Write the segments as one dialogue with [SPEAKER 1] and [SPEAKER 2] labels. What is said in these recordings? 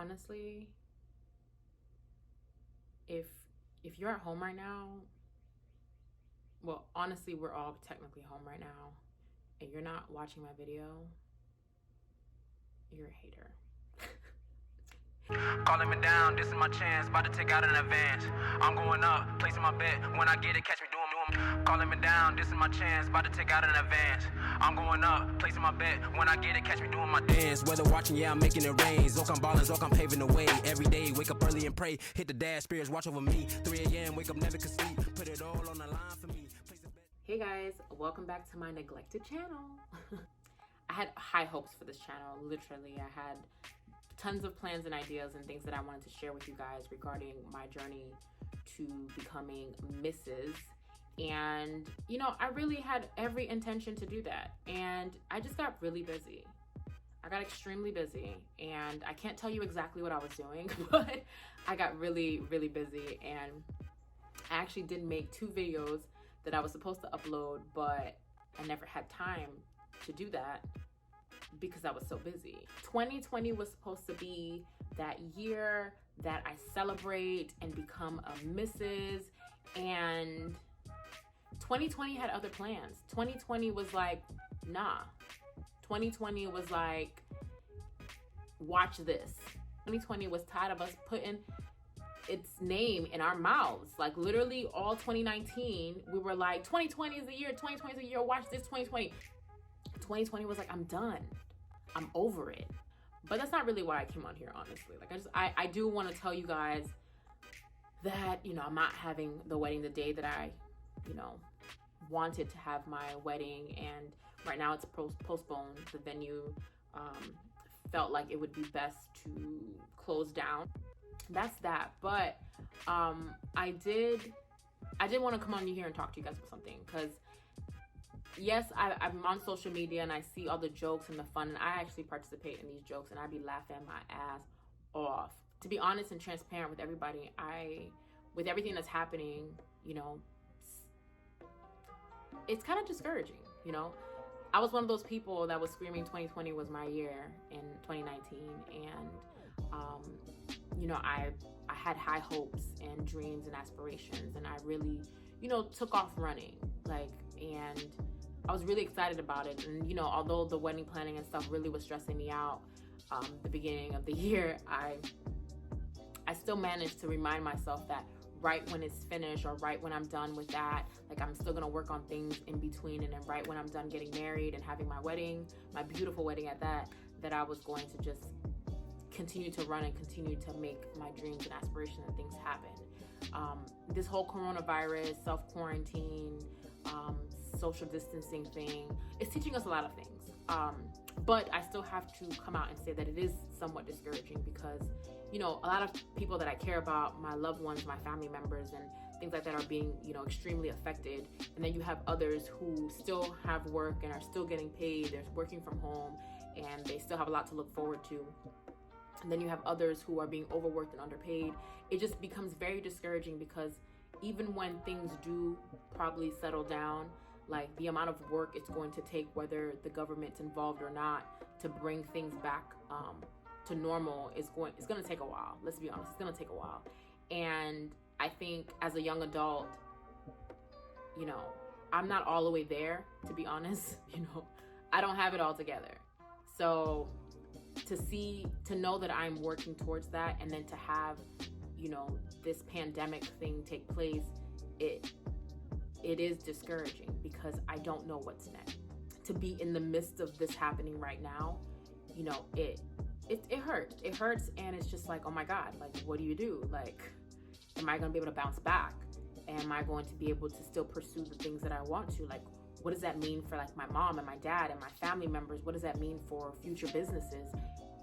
[SPEAKER 1] honestly, if you're at home right now, well, honestly, we're all technically home right now, and you're not watching my video, you're a hater.
[SPEAKER 2] Calling me down, this is my chance, about to take out an advance. I'm going up, placing my bet, when I get it, catch me doing. Calling me down, this is my chance, about to take out an advance. I'm going up, placing my bet, when I get it, catch me doing my dance. Weather watching, yeah, I'm making it rain. Zoke, I'm ballin', Zoke, I'm paving the way. Every day, wake up early and pray, hit the dash, spirits watch over me. 3 a.m., wake up, never could sleep, put it all on the line for me.
[SPEAKER 1] Hey guys, welcome back to my neglected channel. I had high hopes for this channel, literally. I had tons of plans and ideas and things that I wanted to share with you guys regarding my journey to becoming Mrs. And, you know, I really had every intention to do that. And I just got really busy. I got extremely busy, and I can't tell you exactly what I was doing, but I got really, really busy. And I actually did make 2 videos that I was supposed to upload, but I never had time to do that because I was so busy. 2020 was supposed to be that year that I celebrate and become a Mrs. And 2020 had other plans. 2020 was like, nah. 2020 was like, watch this. 2020 was tired of us putting its name in our mouths. Like literally all 2019, we were like, 2020 is the year, 2020 is the year, watch this 2020. 2020 was like, I'm done. I'm over it. But that's not really why I came on here, honestly. Like I do want to tell you guys that, you know, I'm not having the wedding the day that I, you know, wanted to have my wedding, and right now it's postponed. The venue felt like it would be best to close down. That's that. But I did want to come on here and talk to you guys about something, because yes, I'm on social media and I see all the jokes and the fun, and I actually participate in these jokes, and I be laughing my ass off. To be honest and transparent with everybody, with everything that's happening, you know, it's kind of discouraging, you know. I was one of those people that was screaming 2020 was my year in 2019, and you know, I had high hopes and dreams and aspirations, and I really, you know, took off running, like, and I was really excited about it. And, you know, although the wedding planning and stuff really was stressing me out the beginning of the year, I still managed to remind myself that right when it's finished, or right when I'm done with that, like, I'm still gonna work on things in between, and then right when I'm done getting married and having my wedding, my beautiful wedding at that I was going to just continue to run and continue to make my dreams and aspirations and things happen. This whole coronavirus, self-quarantine, social distancing thing is teaching us a lot of things. But I still have to come out and say that it is somewhat discouraging, because, you know, a lot of people that I care about, my loved ones, my family members, and things like that are being, you know, extremely affected. And then you have others who still have work and are still getting paid. They're working from home and they still have a lot to look forward to. And then you have others who are being overworked and underpaid. It just becomes very discouraging, because even when things do probably settle down, like, the amount of work it's going to take, whether the government's involved or not, to bring things back to normal is going to take a while. Let's be honest, it's going to take a while. And I think as a young adult, you know, I'm not all the way there, to be honest. You know, I don't have it all together. So to know that I'm working towards that, and then to have, you know, this pandemic thing take place, it is discouraging, because I don't know what's next. To be in the midst of this happening right now, you know, it hurts. It hurts, and it's just like, oh my God, like, what do you do? Like, am I gonna be able to bounce back? Am I going to be able to still pursue the things that I want to? Like, what does that mean for, like, my mom and my dad and my family members? What does that mean for future businesses?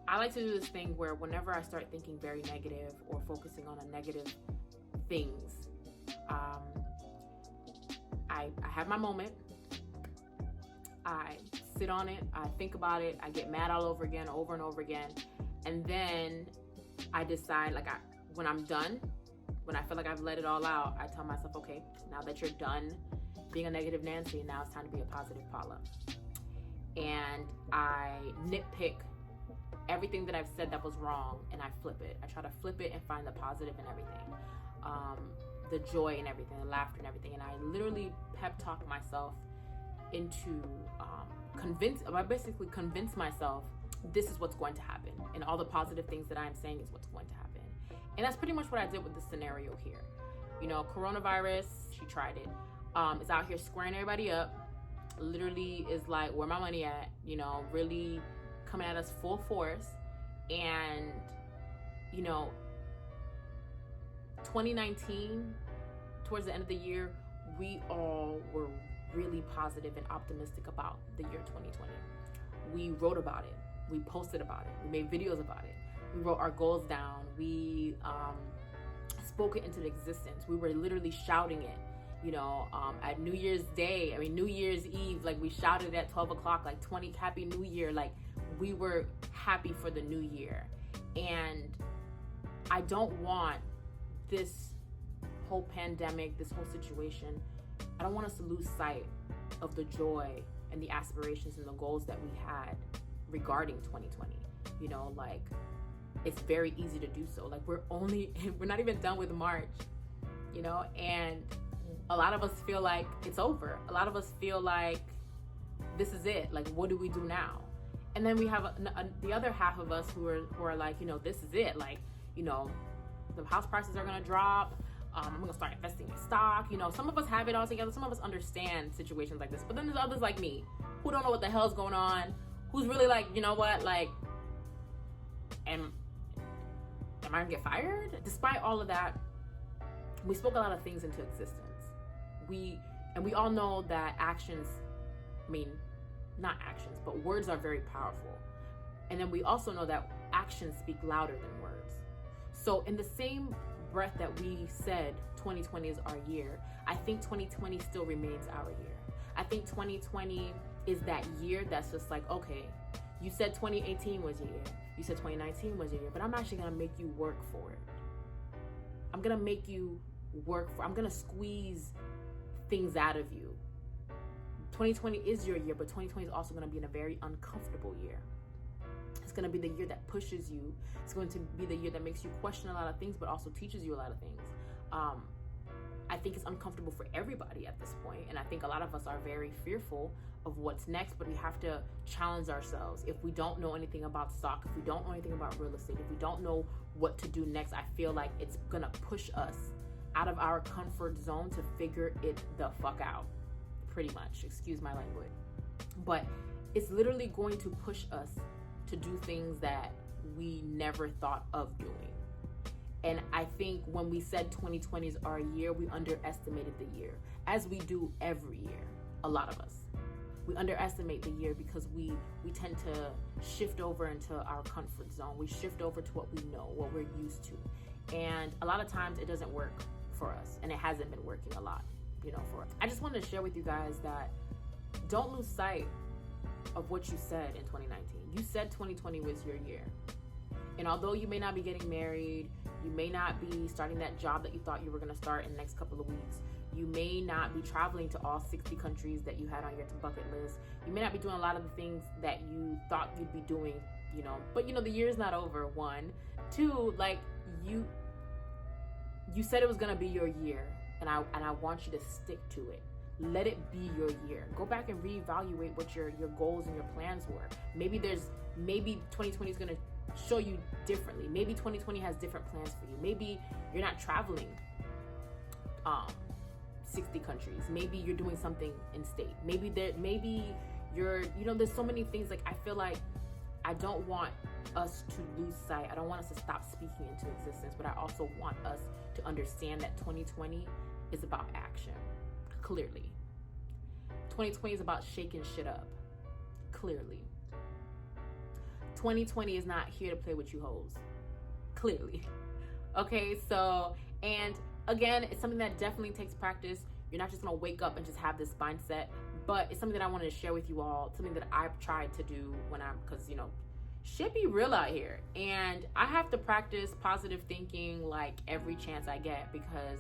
[SPEAKER 1] I like to do this thing where whenever I start thinking very negative or focusing on a negative things, I have my moment. I sit on it. I think about it. I get mad all over again, over and over again. And then I decide, like, when I'm done, when I feel like I've let it all out, I tell myself, okay, now that you're done being a negative Nancy, now it's time to be a positive Paula. And I nitpick everything that I've said that was wrong, and I flip it. I try to flip it and find the positive in everything, the joy in everything, the laughter and everything. And I literally pep talk myself into I basically convince myself this is what's going to happen, and all the positive things that I'm saying is what's going to happen. And that's pretty much what I did with this scenario here. You know, coronavirus, she tried it. Is out here squaring everybody up. Literally is like, where my money at? You know, really coming at us full force. And, you know, 2019, towards the end of the year, we all were really positive and optimistic about the year 2020. We wrote about it. We posted about it. We made videos about it. We wrote our goals down. We spoke it into existence. We were literally shouting it, you know, at New Year's Eve, like we shouted at 12 o'clock, like Happy New Year. Like we were happy for the new year. And I don't want this whole pandemic, this whole situation, I don't want us to lose sight of the joy and the aspirations and the goals that we had regarding 2020. You know, like, it's very easy to do so. Like, we're not even done with March, you know, and a lot of us feel like it's over. A lot of us feel like this is it. Like, what do we do now? And then we have the other half of us who are like, you know, this is it. Like, you know, the house prices are going to drop. I'm going to start investing in stock. You know, some of us have it all together. Some of us understand situations like this. But then there's others like me who don't know what the hell's going on. Who's really like, you know what, like, am I going to get fired? Despite all of that, we spoke a lot of things into existence. We all know that not actions, but words are very powerful. And then we also know that actions speak louder than words. So in the same breath that we said 2020 is our year, I think 2020 still remains our year. I think 2020 is that year that's just like, okay, you said 2018 was your year. You said 2019 was your year, but I'm actually going to make you work for it. I'm going to squeeze things out of you. 2020 is your year, but 2020 is also going to be in a very uncomfortable year. It's going to be the year that pushes you. It's going to be the year that makes you question a lot of things, but also teaches you a lot of things. I think it's uncomfortable for everybody at this point, and I think a lot of us are very fearful of what's next, but we have to challenge ourselves. If we don't know anything about stock, if we don't know anything about real estate, if we don't know what to do next, I feel like it's going to push us out of our comfort zone to figure it the fuck out. Pretty much, excuse my language. But it's literally going to push us to do things that we never thought of doing. And I think when we said 2020 is our year, we underestimated the year, as we do every year. A lot of us, we underestimate the year because we tend to shift over into our comfort zone. We shift over to what we know, what we're used to. And a lot of times it doesn't work for us, and it hasn't been working a lot, you know, for us. I just wanted to share with you guys that don't lose sight of what you said in 2019. You said 2020 was your year. And although you may not be getting married, you may not be starting that job that you thought you were going to start in the next couple of weeks, you may not be traveling to all 60 countries that you had on your bucket list, you may not be doing a lot of the things that you thought you'd be doing, you know, but you know, the year's not over, one. Two, like, you said it was going to be your year, and I want you to stick to it. Let it be your year. Go back and reevaluate what your goals and your plans were. Maybe 2020 is going to show you differently. Maybe 2020 has different plans for you. Maybe you're not traveling 60 countries. Maybe you're doing something in state. Maybe you're, you know, there's so many things. Like, I feel like I don't want us to lose sight. I don't want us to stop speaking into existence, but I also want us to understand that 2020 is about action. Clearly. 2020 is about shaking shit up. Clearly. 2020 is not here to play with you hoes. Clearly. Okay, so, and again, it's something that definitely takes practice. You're not just gonna wake up and just have this mindset, but it's something that I wanted to share with you all, something that I've tried to do because, you know, shit be real out here. And I have to practice positive thinking like every chance I get, because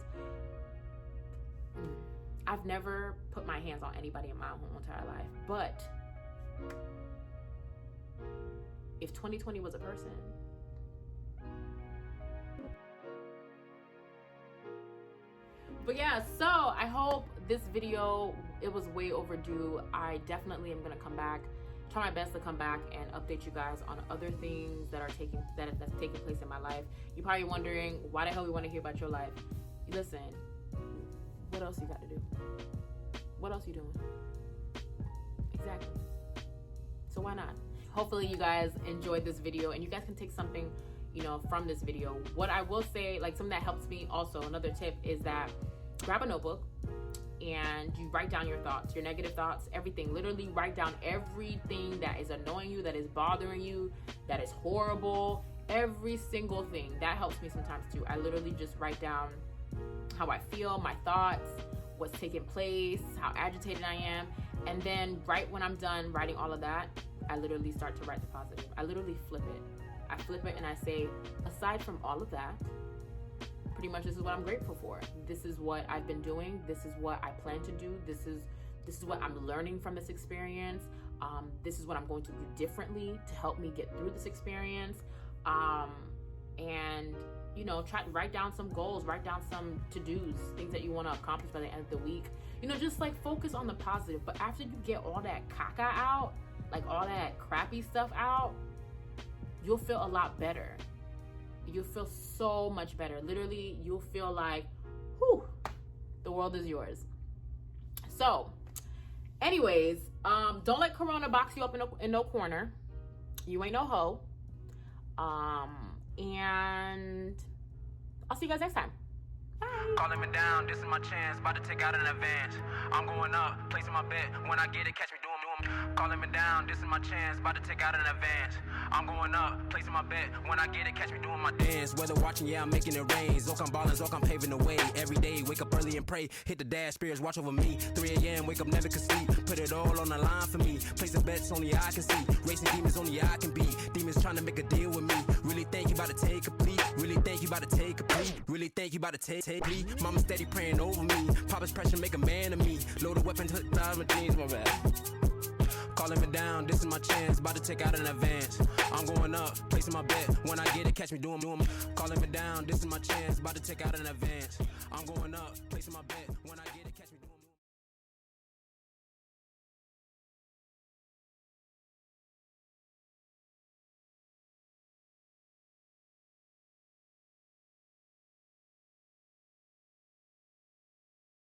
[SPEAKER 1] I've never put my hands on anybody in my whole entire life, but if 2020 was a person. But yeah, so I hope this video, it was way overdue. I definitely am gonna come back, try my best to come back and update you guys on other things that are that's taking place in my life. You're probably wondering, why the hell we want to hear about your life? Listen, what else you got to do? What else you doing? Exactly. So why not? Hopefully you guys enjoyed this video and you guys can take something, you know, from this video. What I will say, like something that helps me also, another tip is that grab a notebook and you write down your thoughts, your negative thoughts, everything. Literally write down everything that is annoying you, that is bothering you, that is horrible, every single thing. That helps me sometimes too. I literally just write down how I feel, my thoughts, what's taking place, how agitated I am. And then right when I'm done writing all of that, I literally start to write the positive. I literally flip it. I flip it and I say, aside from all of that, pretty much this is what I'm grateful for. This is what I've been doing. This is what I plan to do. This is what I'm learning from this experience. This is what I'm going to do differently to help me get through this experience. And you know, try to write down some goals, write down some to-dos, things that you want to accomplish by the end of the week. You know, just like focus on the positive. But after you get all that caca out, like all that crappy stuff out, you'll feel a lot better. You'll feel so much better. Literally, you'll feel like, whew, the world is yours. So, anyways, don't let Corona box you up in no corner. You ain't no hoe. And I'll see you guys next time. Bye.
[SPEAKER 2] Calling me down, this is my chance, about to take out an advance. I'm going up, placing my bet, when I get it, catch me doing. Calling me down, this is my chance, about to take out an advance. I'm going up, placing my bet, when I get it, catch me doing my dance. Weather watching, yeah, I'm making it rain. Zoke, I'm ballin', Zoke, I'm paving the way. Every day, wake up early and pray, hit the dash, spirits watch over me. 3 a.m., wake up, never could sleep, put it all on the line for me. Placing bets only I can see, racing demons only I can beat. Demons trying to make a deal with me, really think you about to take a plea. Really think you about to take a plea, really think you about to take a plea. Mama steady praying over me, Papa's pressure make a man of me. Load a weapon, hook down my jeans, my bad. Calling me down, this is my chance, about to take out an advance. I'm going up, placing my bet, when I get it, catch me doing. Calling me down, this is my chance, about to take out an advance. I'm going up, placing my bet, when I get it, catch